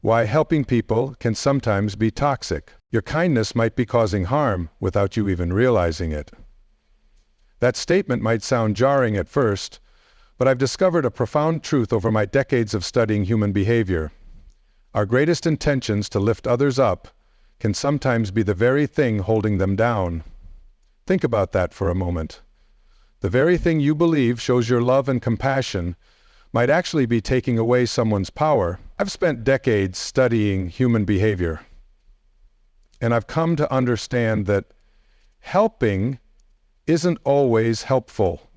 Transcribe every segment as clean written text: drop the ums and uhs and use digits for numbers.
Why helping people can sometimes be toxic. Your kindness might be causing harm without you even realizing it. That statement might sound jarring at first, but I've discovered a profound truth over my decades of studying human behavior. Our greatest intentions to lift others up can sometimes be the very thing holding them down. Think about that for a moment. The very thing you believe shows your love and compassion might actually be taking away someone's power. I've spent decades studying human behavior, and I've come to understand that helping isn't always helpful.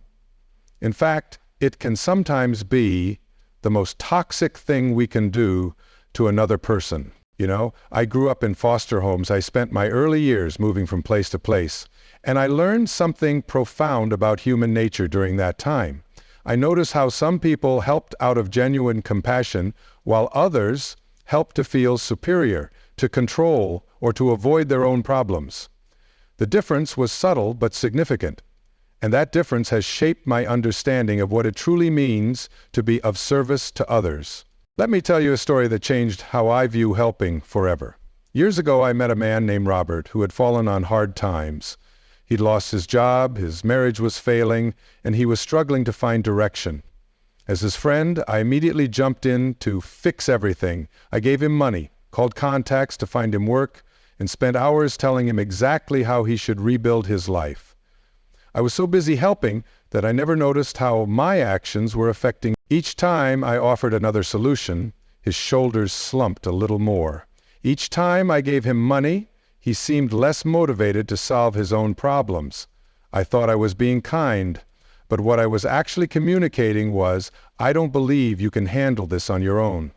In fact, it can sometimes be the most toxic thing we can do to another person. I grew up in foster homes. I spent my early years moving from place to place, and I learned something profound about human nature during that time. I noticed how some people helped out of genuine compassion, while others helped to feel superior, to control, or to avoid their own problems. The difference was subtle but significant, and that difference has shaped my understanding of what it truly means to be of service to others. Let me tell you a story that changed how I view helping forever. Years ago, I met a man named Robert who had fallen on hard times. He'd lost his job, his marriage was failing, and he was struggling to find direction. As his friend, I immediately jumped in to fix everything. I gave him money, called contacts to find him work, and spent hours telling him exactly how he should rebuild his life. I was so busy helping that I never noticed how my actions were affecting. Each time I offered another solution, his shoulders slumped a little more. Each time I gave him money, he seemed less motivated to solve his own problems. I thought I was being kind, but what I was actually communicating was, I don't believe you can handle this on your own.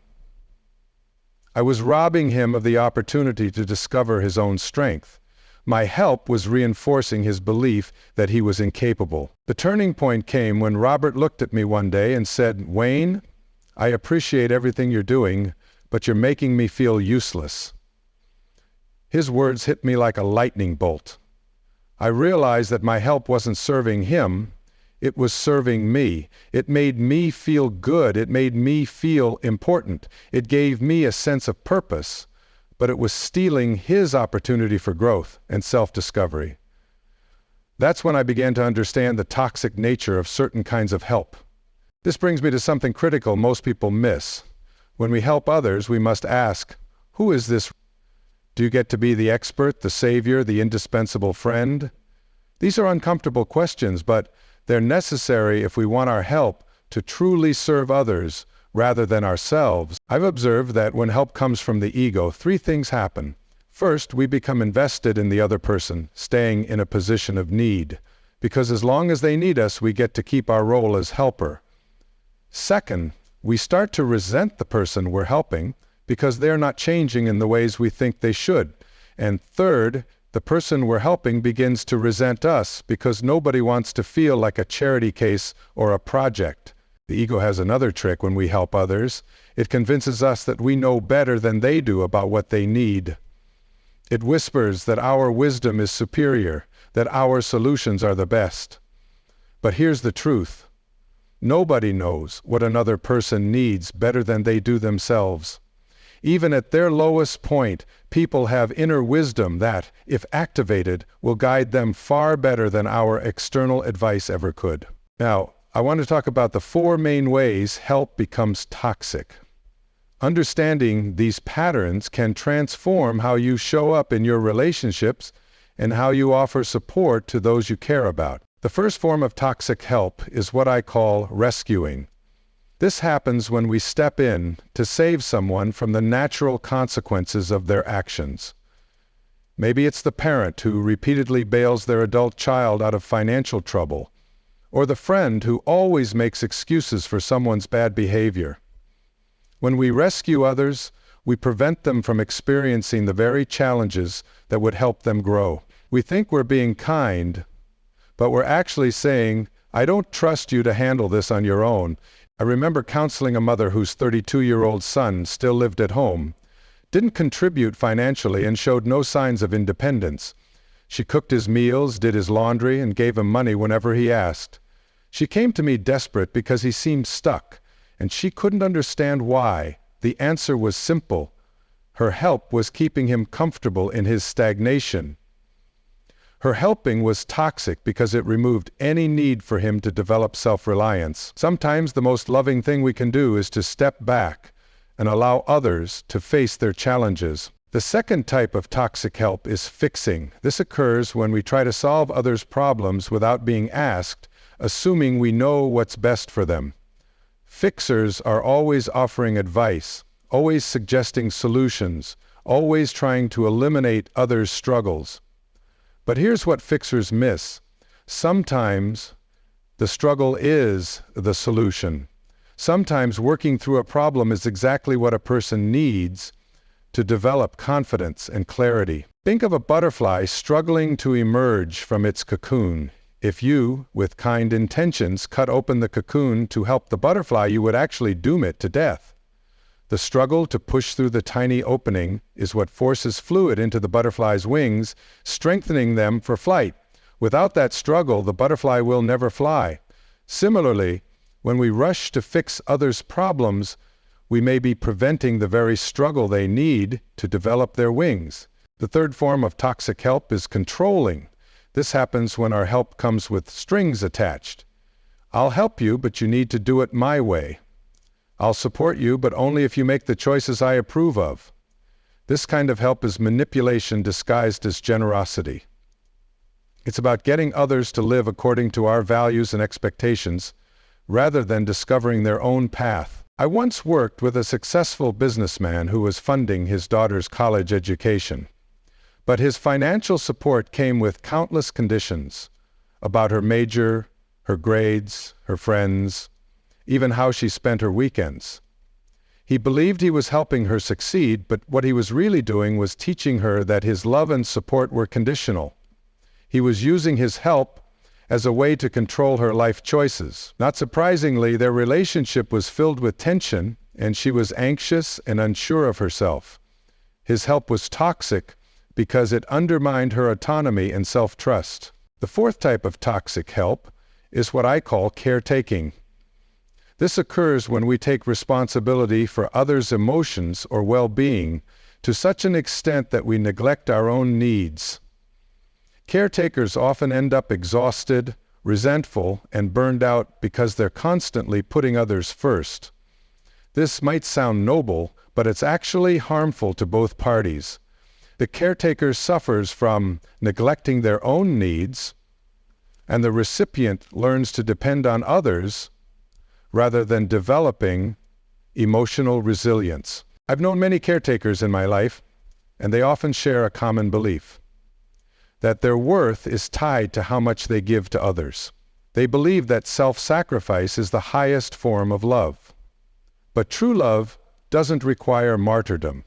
I was robbing him of the opportunity to discover his own strength. My help was reinforcing his belief that he was incapable. The turning point came when Robert looked at me one day and said, "Wayne, I appreciate everything you're doing, but you're making me feel useless." His words hit me like a lightning bolt. I realized that my help wasn't serving him, it was serving me. It made me feel good, it made me feel important. It gave me a sense of purpose, but it was stealing his opportunity for growth and self-discovery. That's when I began to understand the toxic nature of certain kinds of help. This brings me to something critical most people miss. When we help others, we must ask, who is this? Do you get to be the expert, the savior, the indispensable friend? These are uncomfortable questions, but they're necessary if we want our help to truly serve others rather than ourselves. I've observed that when help comes from the ego, three things happen. First, we become invested in the other person, staying in a position of need, because as long as they need us, we get to keep our role as helper. Second, we start to resent the person we're helping because they're not changing in the ways we think they should. And third, the person we're helping begins to resent us because nobody wants to feel like a charity case or a project. The ego has another trick when we help others. It convinces us that we know better than they do about what they need. It whispers that our wisdom is superior, that our solutions are the best. But here's the truth. Nobody knows what another person needs better than they do themselves. Even at their lowest point, people have inner wisdom that, if activated, will guide them far better than our external advice ever could. Now, I want to talk about the four main ways help becomes toxic. Understanding these patterns can transform how you show up in your relationships and how you offer support to those you care about. The first form of toxic help is what I call rescuing. This happens when we step in to save someone from the natural consequences of their actions. Maybe it's the parent who repeatedly bails their adult child out of financial trouble, or the friend who always makes excuses for someone's bad behavior. When we rescue others, we prevent them from experiencing the very challenges that would help them grow. We think we're being kind, but we're actually saying, "I don't trust you to handle this on your own." I remember counseling a mother whose 32-year-old son still lived at home, didn't contribute financially, and showed no signs of independence. She cooked his meals, did his laundry, and gave him money whenever he asked. She came to me desperate because he seemed stuck, and she couldn't understand why. The answer was simple: Her help was keeping him comfortable in his stagnation. Her helping was toxic because it removed any need for him to develop self-reliance. Sometimes the most loving thing we can do is to step back and allow others to face their challenges. The second type of toxic help is fixing. This occurs when we try to solve others' problems without being asked, assuming we know what's best for them. Fixers are always offering advice, always suggesting solutions, always trying to eliminate others' struggles. But here's what fixers miss. Sometimes the struggle is the solution. Sometimes working through a problem is exactly what a person needs to develop confidence and clarity. Think of a butterfly struggling to emerge from its cocoon. If you, with kind intentions, cut open the cocoon to help the butterfly, you would actually doom it to death. The struggle to push through the tiny opening is what forces fluid into the butterfly's wings, strengthening them for flight. Without that struggle, the butterfly will never fly. Similarly, when we rush to fix others' problems, we may be preventing the very struggle they need to develop their wings. The third form of toxic help is controlling. This happens when our help comes with strings attached. I'll help you, but you need to do it my way. I'll support you, but only if you make the choices I approve of. This kind of help is manipulation disguised as generosity. It's about getting others to live according to our values and expectations, rather than discovering their own path. I once worked with a successful businessman who was funding his daughter's college education. But his financial support came with countless conditions about her major, her grades, her friends, even how she spent her weekends. He believed he was helping her succeed, but what he was really doing was teaching her that his love and support were conditional. He was using his help as a way to control her life choices. Not surprisingly, their relationship was filled with tension, and she was anxious and unsure of herself. His help was toxic because it undermined her autonomy and self-trust. The fourth type of toxic help is what I call caretaking. This occurs when we take responsibility for others' emotions or well-being to such an extent that we neglect our own needs. Caretakers often end up exhausted, resentful, and burned out because they're constantly putting others first. This might sound noble, but it's actually harmful to both parties. The caretaker suffers from neglecting their own needs, and the recipient learns to depend on others rather than developing emotional resilience. I've known many caretakers in my life, and they often share a common belief: that their worth is tied to how much they give to others. They believe that self-sacrifice is the highest form of love. But true love doesn't require martyrdom.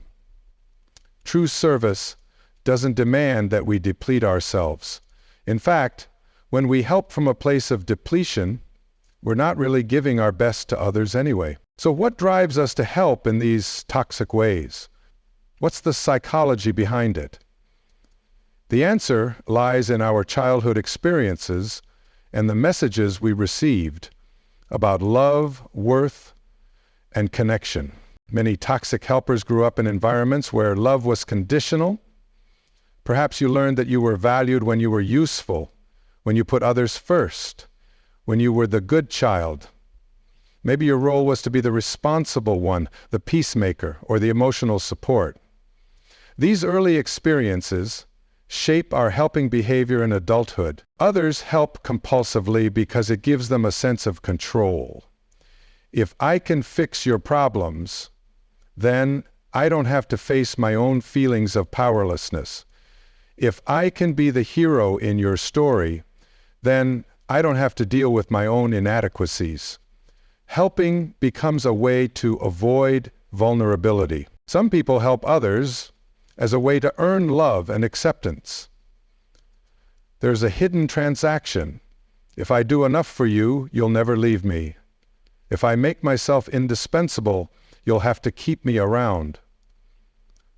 True service doesn't demand that we deplete ourselves. In fact, when we help from a place of depletion, we're not really giving our best to others anyway. So what drives us to help in these toxic ways? What's the psychology behind it? The answer lies in our childhood experiences and the messages we received about love, worth, and connection. Many toxic helpers grew up in environments where love was conditional. Perhaps you learned that you were valued when you were useful, when you put others first, when you were the good child. Maybe your role was to be the responsible one, the peacemaker, or the emotional support. These early experiences shape our helping behavior in adulthood. Others help compulsively because it gives them a sense of control. If I can fix your problems, then I don't have to face my own feelings of powerlessness. If I can be the hero in your story, then I don't have to deal with my own inadequacies. Helping becomes a way to avoid vulnerability. Some people help others as a way to earn love and acceptance. There's a hidden transaction. If I do enough for you, you'll never leave me. If I make myself indispensable, you'll have to keep me around.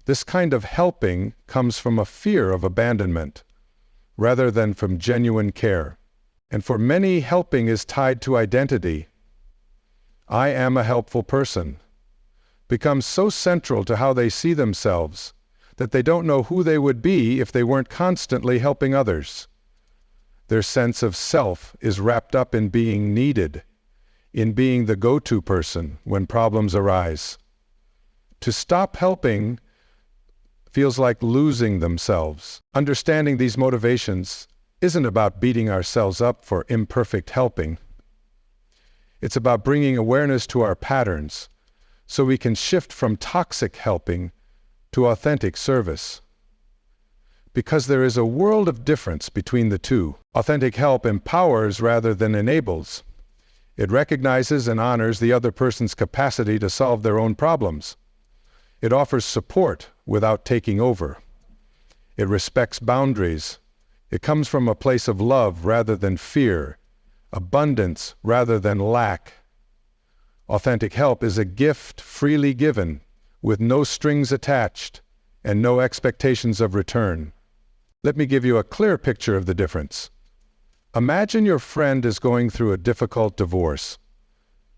This kind of helping comes from a fear of abandonment, rather than from genuine care. And for many, helping is tied to identity. I am a helpful person. becomes so central to how they see themselves that they don't know who they would be if they weren't constantly helping others. Their sense of self is wrapped up in being needed, in being the go-to person when problems arise. To stop helping feels like losing themselves. Understanding these motivations isn't about beating ourselves up for imperfect helping. It's about bringing awareness to our patterns so we can shift from toxic helping to authentic service. Because there is a world of difference between the two. Authentic help empowers rather than enables. It recognizes and honors the other person's capacity to solve their own problems. It offers support without taking over. It respects boundaries. It comes from a place of love rather than fear, abundance rather than lack. Authentic help is a gift freely given, with no strings attached and no expectations of return. Let me give you a clear picture of the difference. Imagine your friend is going through a difficult divorce.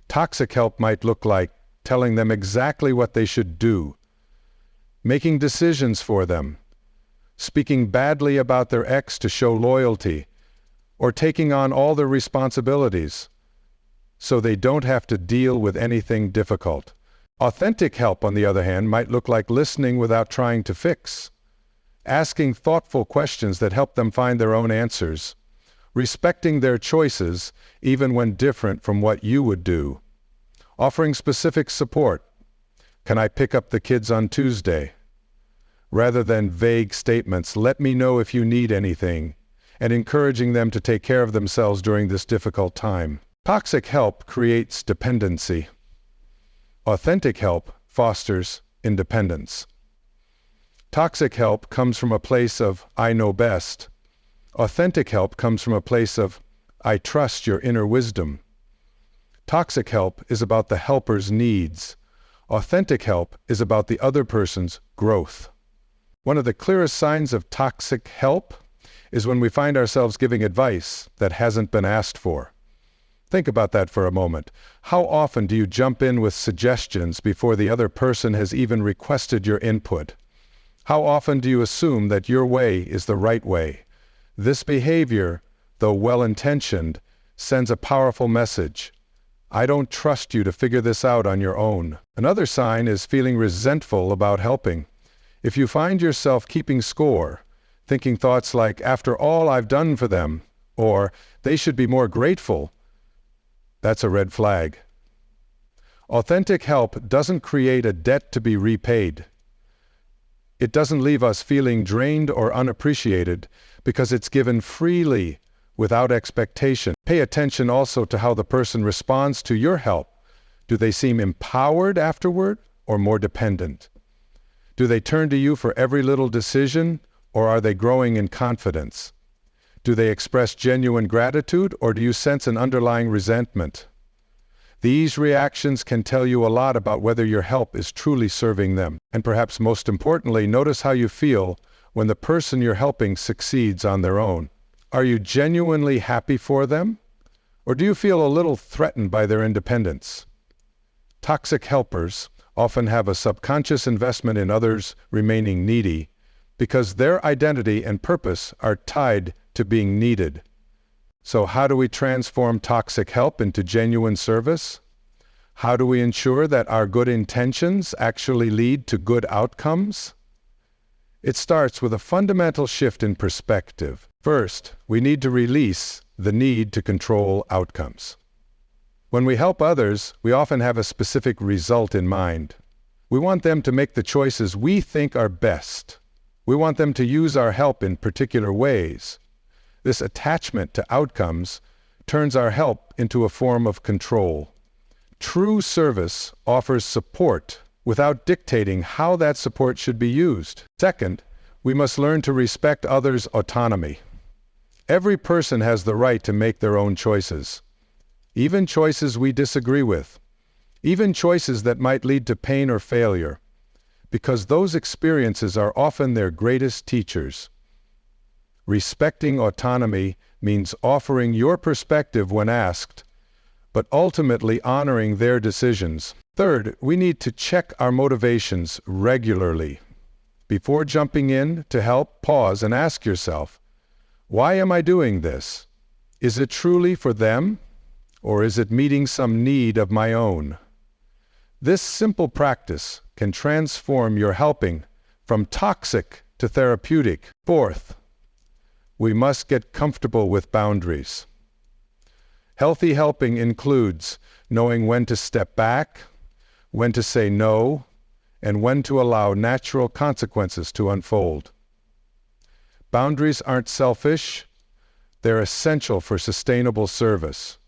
Toxic help might look like telling them exactly what they should do, making decisions for them, speaking badly about their ex to show loyalty, or taking on all their responsibilities so they don't have to deal with anything difficult. Authentic help, on the other hand, might look like listening without trying to fix, asking thoughtful questions that help them find their own answers, respecting their choices even when different from what you would do, offering specific support. Can I pick up the kids on Tuesday? Rather than vague statements, let me know if you need anything, and encouraging them to take care of themselves during this difficult time. Toxic help creates dependency. Authentic help fosters independence. Toxic help comes from a place of "I know best." Authentic help comes from a place of "I trust your inner wisdom." Toxic help is about the helper's needs. Authentic help is about the other person's growth. One of the clearest signs of toxic help is when we find ourselves giving advice that hasn't been asked for. Think about that for a moment. How often do you jump in with suggestions before the other person has even requested your input? How often do you assume that your way is the right way? This behavior, though well-intentioned, sends a powerful message. I don't trust you to figure this out on your own. Another sign is feeling resentful about helping. If you find yourself keeping score, thinking thoughts like, after all I've done for them, or they should be more grateful, that's a red flag. Authentic help doesn't create a debt to be repaid. It doesn't leave us feeling drained or unappreciated because it's given freely, without expectation. Pay attention also to how the person responds to your help. Do they seem empowered afterward or more dependent? Do they turn to you for every little decision, or are they growing in confidence? Do they express genuine gratitude, or do you sense an underlying resentment? These reactions can tell you a lot about whether your help is truly serving them. And perhaps most importantly, notice how you feel when the person you're helping succeeds on their own. Are you genuinely happy for them? Or do you feel a little threatened by their independence? Toxic helpers often have a subconscious investment in others remaining needy because their identity and purpose are tied to being needed. So how do we transform toxic help into genuine service? How do we ensure that our good intentions actually lead to good outcomes? It starts with a fundamental shift in perspective. First, we need to release the need to control outcomes. When we help others, we often have a specific result in mind. We want them to make the choices we think are best. We want them to use our help in particular ways. This attachment to outcomes turns our help into a form of control. True service offers support without dictating how that support should be used. Second, we must learn to respect others' autonomy. Every person has the right to make their own choices, even choices we disagree with, even choices that might lead to pain or failure, because those experiences are often their greatest teachers. Respecting autonomy means offering your perspective when asked, but ultimately honoring their decisions. Third, we need to check our motivations regularly. Before jumping in to help, pause and ask yourself, why am I doing this? Is it truly for them, or is it meeting some need of my own? This simple practice can transform your helping from toxic to therapeutic. Fourth, we must get comfortable with boundaries. Healthy helping includes knowing when to step back, when to say no, and when to allow natural consequences to unfold. Boundaries aren't selfish, they're essential for sustainable service.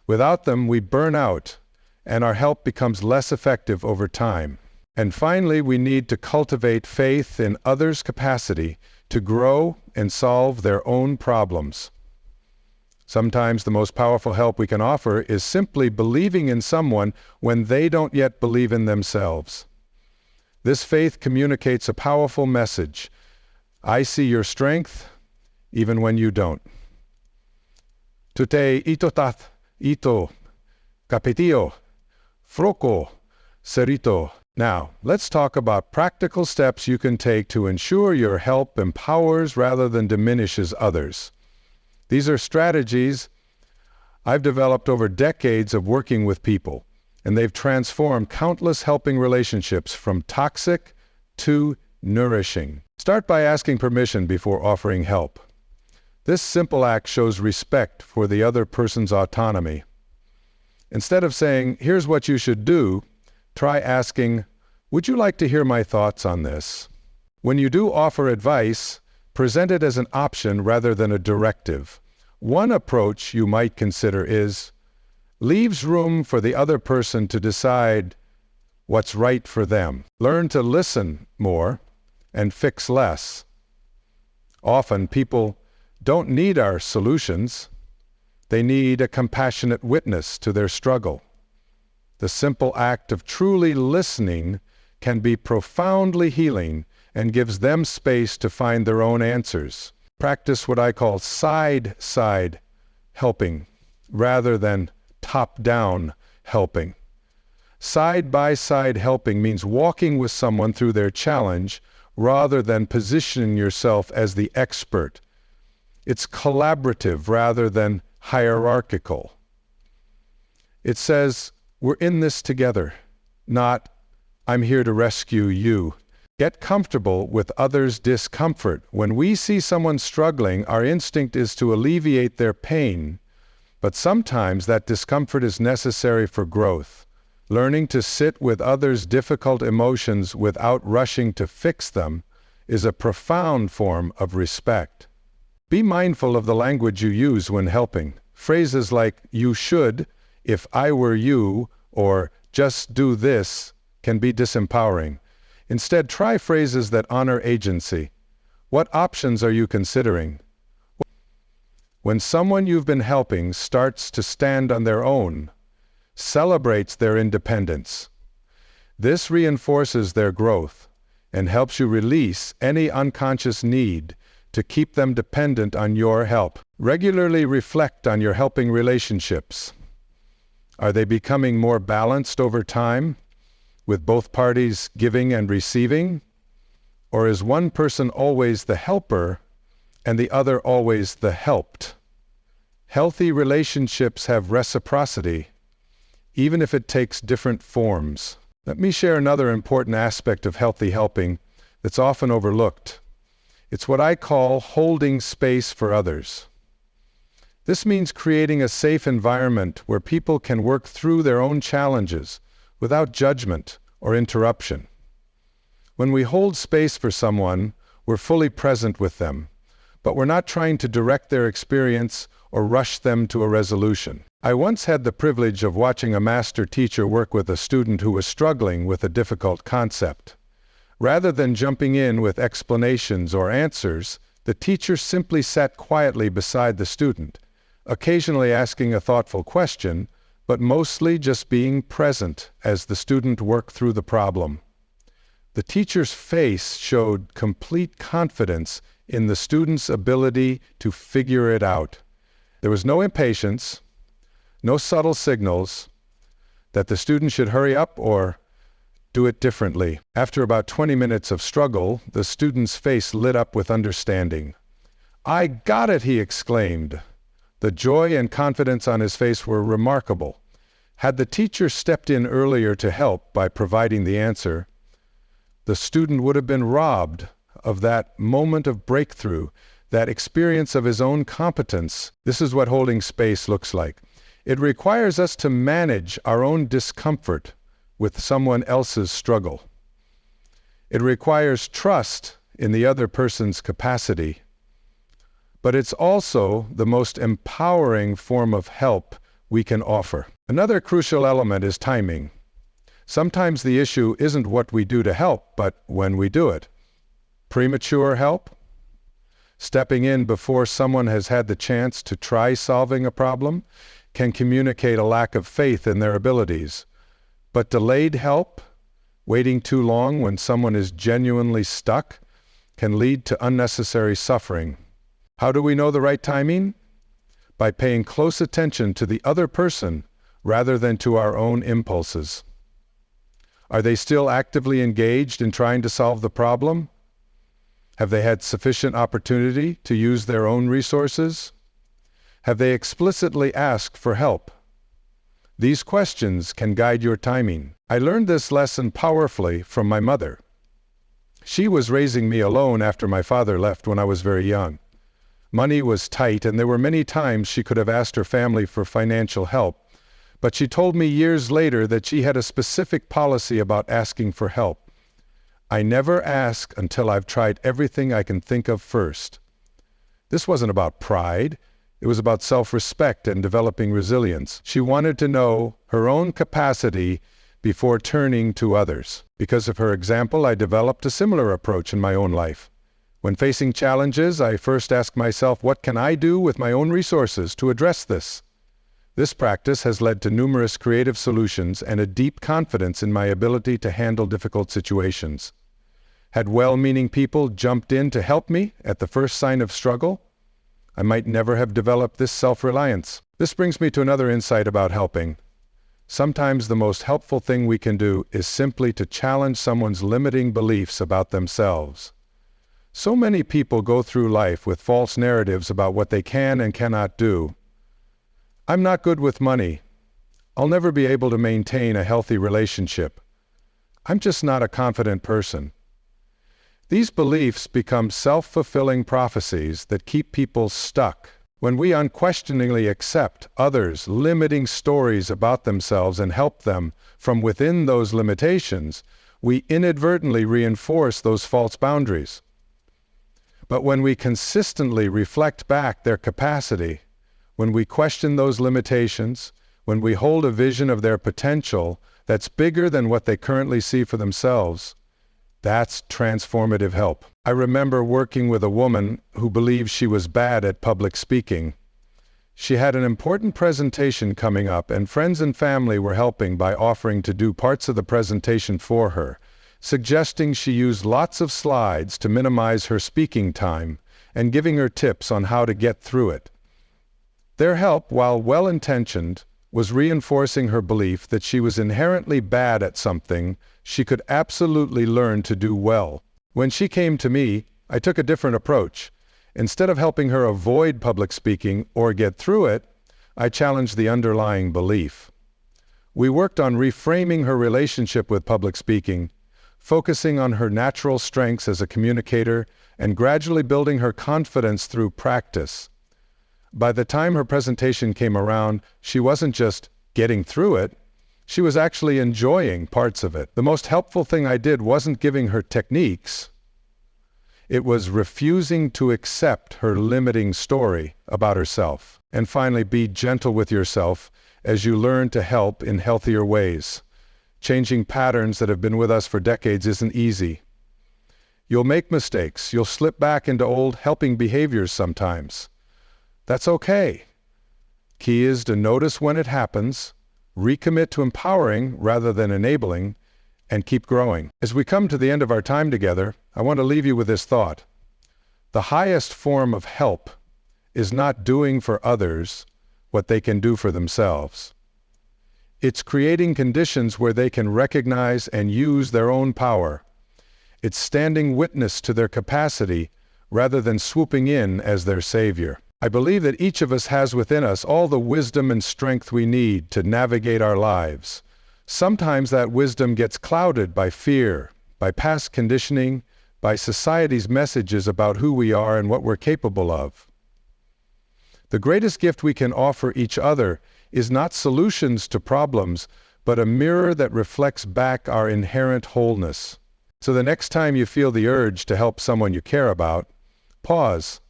Without them, we burn out, and our help becomes less effective over time. And finally, we need to cultivate faith in others' capacity to grow and solve their own problems. Sometimes the most powerful help we can offer is simply believing in someone when they don't yet believe in themselves. This faith communicates a powerful message. I see your strength, even when you don't. Tute itotat ito kapitio froko serito. Now, let's talk about practical steps you can take to ensure your help empowers rather than diminishes others. These are strategies I've developed over decades of working with people, and they've transformed countless helping relationships from toxic to nourishing. Start by asking permission before offering help. This simple act shows respect for the other person's autonomy. Instead of saying, "Here's what you should do," try asking, "Would you like to hear my thoughts on this?" When you do offer advice, present it as an option rather than a directive. One approach you might consider is, leaves room for the other person to decide what's right for them. Learn to listen more and fix less. Often people don't need our solutions. They need a compassionate witness to their struggle. The simple act of truly listening can be profoundly healing and gives them space to find their own answers. Practice what I call side-side helping rather than top-down helping. Side-by-side helping means walking with someone through their challenge rather than positioning yourself as the expert. It's collaborative rather than hierarchical. It says, we're in this together, not I'm here to rescue you. Get comfortable with others' discomfort. When we see someone struggling, our instinct is to alleviate their pain, but sometimes that discomfort is necessary for growth. Learning to sit with others' difficult emotions without rushing to fix them is a profound form of respect. Be mindful of the language you use when helping. Phrases like, "you should," "if I were you," or "just do this," can be disempowering. Instead, try phrases that honor agency. What options are you considering? When someone you've been helping starts to stand on their own, celebrates their independence, this reinforces their growth and helps you release any unconscious need to keep them dependent on your help. Regularly reflect on your helping relationships. Are they becoming more balanced over time, with both parties giving and receiving? Or is one person always the helper and the other always the helped? Healthy relationships have reciprocity, even if it takes different forms. Let me share another important aspect of healthy helping that's often overlooked. It's what I call holding space for others. This means creating a safe environment where people can work through their own challenges without judgment or interruption. When we hold space for someone, we're fully present with them, but we're not trying to direct their experience or rush them to a resolution. I once had the privilege of watching a master teacher work with a student who was struggling with a difficult concept. Rather than jumping in with explanations or answers, the teacher simply sat quietly beside the student, occasionally asking a thoughtful question, but mostly just being present as the student worked through the problem. The teacher's face showed complete confidence in the student's ability to figure it out. There was no impatience, no subtle signals that the student should hurry up or do it differently. After about 20 minutes of struggle, the student's face lit up with understanding. "I got it!" he exclaimed. The joy and confidence on his face were remarkable. Had the teacher stepped in earlier to help by providing the answer, the student would have been robbed of that moment of breakthrough, that experience of his own competence. This is what holding space looks like. It requires us to manage our own discomfort with someone else's struggle. It requires trust in the other person's capacity. But it's also the most empowering form of help we can offer. Another crucial element is timing. Sometimes the issue isn't what we do to help, but when we do it. Premature help, stepping in before someone has had the chance to try solving a problem, can communicate a lack of faith in their abilities. But delayed help, waiting too long when someone is genuinely stuck, can lead to unnecessary suffering. How do we know the right timing? By paying close attention to the other person rather than to our own impulses. Are they still actively engaged in trying to solve the problem? Have they had sufficient opportunity to use their own resources? Have they explicitly asked for help? These questions can guide your timing. I learned this lesson powerfully from my mother. She was raising me alone after my father left when I was very young. Money was tight, and there were many times she could have asked her family for financial help. But she told me years later that she had a specific policy about asking for help. "I never ask until I've tried everything I can think of first." This wasn't about pride. It was about self-respect and developing resilience. She wanted to know her own capacity before turning to others. Because of her example, I developed a similar approach in my own life. When facing challenges, I first ask myself, what can I do with my own resources to address this? This practice has led to numerous creative solutions and a deep confidence in my ability to handle difficult situations. Had well-meaning people jumped in to help me at the first sign of struggle, I might never have developed this self-reliance. This brings me to another insight about helping. Sometimes the most helpful thing we can do is simply to challenge someone's limiting beliefs about themselves. So many people go through life with false narratives about what they can and cannot do. I'm not good with money. I'll never be able to maintain a healthy relationship. I'm just not a confident person. These beliefs become self-fulfilling prophecies that keep people stuck. When we unquestioningly accept others' limiting stories about themselves and help them from within those limitations, we inadvertently reinforce those false boundaries. But when we consistently reflect back their capacity, when we question those limitations, when we hold a vision of their potential that's bigger than what they currently see for themselves, that's transformative help. I remember working with a woman who believed she was bad at public speaking. She had an important presentation coming up, and friends and family were helping by offering to do parts of the presentation for her, suggesting she use lots of slides to minimize her speaking time, and giving her tips on how to get through it. Their help, while well-intentioned, was reinforcing her belief that she was inherently bad at something she could absolutely learn to do well. When she came to me, I took a different approach. Instead of helping her avoid public speaking or get through it, I challenged the underlying belief. We worked on reframing her relationship with public speaking, focusing on her natural strengths as a communicator and gradually building her confidence through practice. By the time her presentation came around, she wasn't just getting through it, she was actually enjoying parts of it. The most helpful thing I did wasn't giving her techniques. It was refusing to accept her limiting story about herself. And finally, be gentle with yourself as you learn to help in healthier ways. Changing patterns that have been with us for decades isn't easy. You'll make mistakes. You'll slip back into old helping behaviors sometimes. That's okay. Key is to notice when it happens, recommit to empowering rather than enabling, and keep growing. As we come to the end of our time together, I want to leave you with this thought. The highest form of help is not doing for others what they can do for themselves. It's creating conditions where they can recognize and use their own power. It's standing witness to their capacity rather than swooping in as their savior. I believe that each of us has within us all the wisdom and strength we need to navigate our lives. Sometimes that wisdom gets clouded by fear, by past conditioning, by society's messages about who we are and what we're capable of. The greatest gift we can offer each other is not solutions to problems, but a mirror that reflects back our inherent wholeness. So the next time you feel the urge to help someone you care about, pause.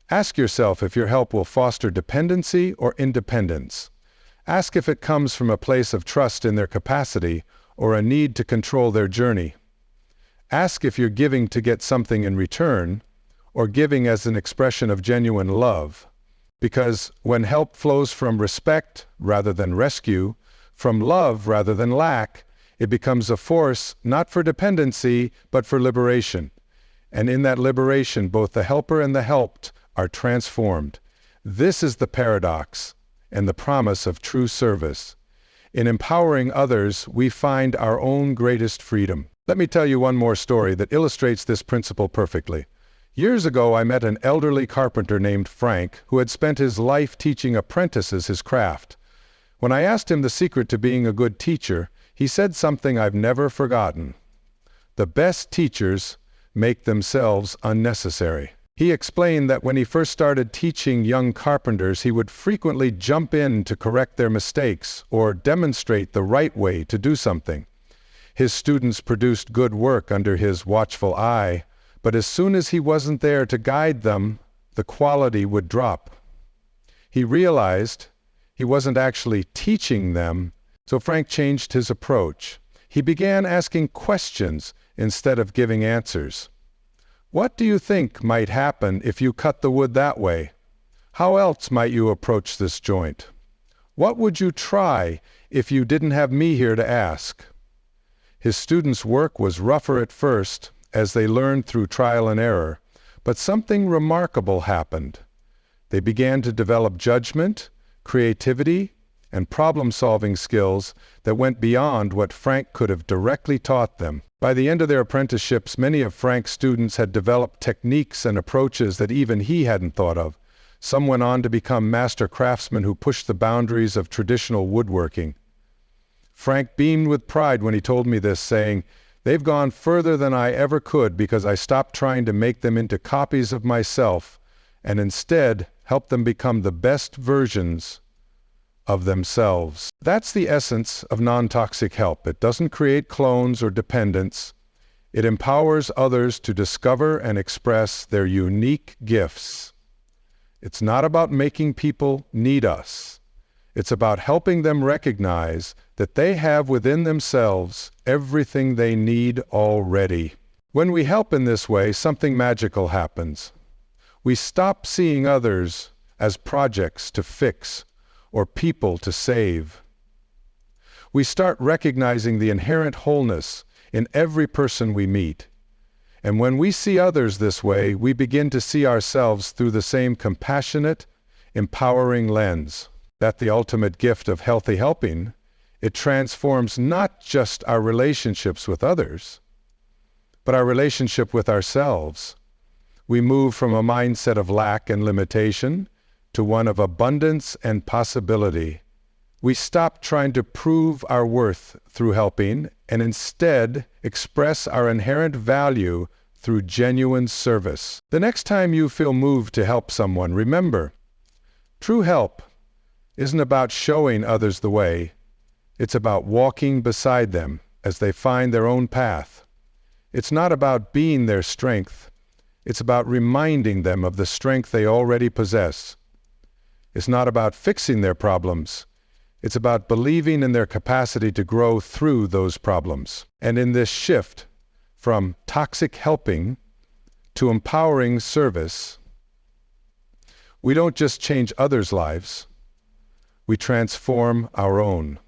Ask yourself if your help will foster dependency or independence. Ask if it comes from a place of trust in their capacity or a need to control their journey. Ask if you're giving to get something in return, or giving as an expression of genuine love. Because when help flows from respect rather than rescue, from love rather than lack, it becomes a force not for dependency, but for liberation. And in that liberation, both the helper and the helped are transformed. This is the paradox and the promise of true service. In empowering others, we find our own greatest freedom. Let me tell you one more story that illustrates this principle perfectly. Years ago, I met an elderly carpenter named Frank who had spent his life teaching apprentices his craft. When I asked him the secret to being a good teacher, he said something I've never forgotten. The best teachers make themselves unnecessary. He explained that when he first started teaching young carpenters, he would frequently jump in to correct their mistakes or demonstrate the right way to do something. His students produced good work under his watchful eye, but as soon as he wasn't there to guide them, the quality would drop. He realized he wasn't actually teaching them, so Frank changed his approach. He began asking questions instead of giving answers. What do you think might happen if you cut the wood that way? How else might you approach this joint? What would you try if you didn't have me here to ask? His students' work was rougher at first, as they learned through trial and error, but something remarkable happened. They began to develop judgment, creativity, and problem-solving skills that went beyond what Frank could have directly taught them. By the end of their apprenticeships, many of Frank's students had developed techniques and approaches that even he hadn't thought of. Some went on to become master craftsmen who pushed the boundaries of traditional woodworking. Frank beamed with pride when he told me this, saying, "They've gone further than I ever could because I stopped trying to make them into copies of myself and instead helped them become the best versions of themselves." That's the essence of non-toxic help. It doesn't create clones or dependence. It empowers others to discover and express their unique gifts. It's not about making people need us. It's about helping them recognize that they have within themselves everything they need already. When we help in this way, something magical happens. We stop seeing others as projects to fix or people to save. We start recognizing the inherent wholeness in every person we meet. And when we see others this way, we begin to see ourselves through the same compassionate, empowering lens. That's the ultimate gift of healthy helping. It transforms not just our relationships with others, but our relationship with ourselves. We move from a mindset of lack and limitation to one of abundance and possibility. We stop trying to prove our worth through helping and instead express our inherent value through genuine service. The next time you feel moved to help someone, remember, true help isn't about showing others the way. It's about walking beside them as they find their own path. It's not about being their strength. It's about reminding them of the strength they already possess. It's not about fixing their problems. It's about believing in their capacity to grow through those problems. And in this shift from toxic helping to empowering service, we don't just change others' lives, we transform our own.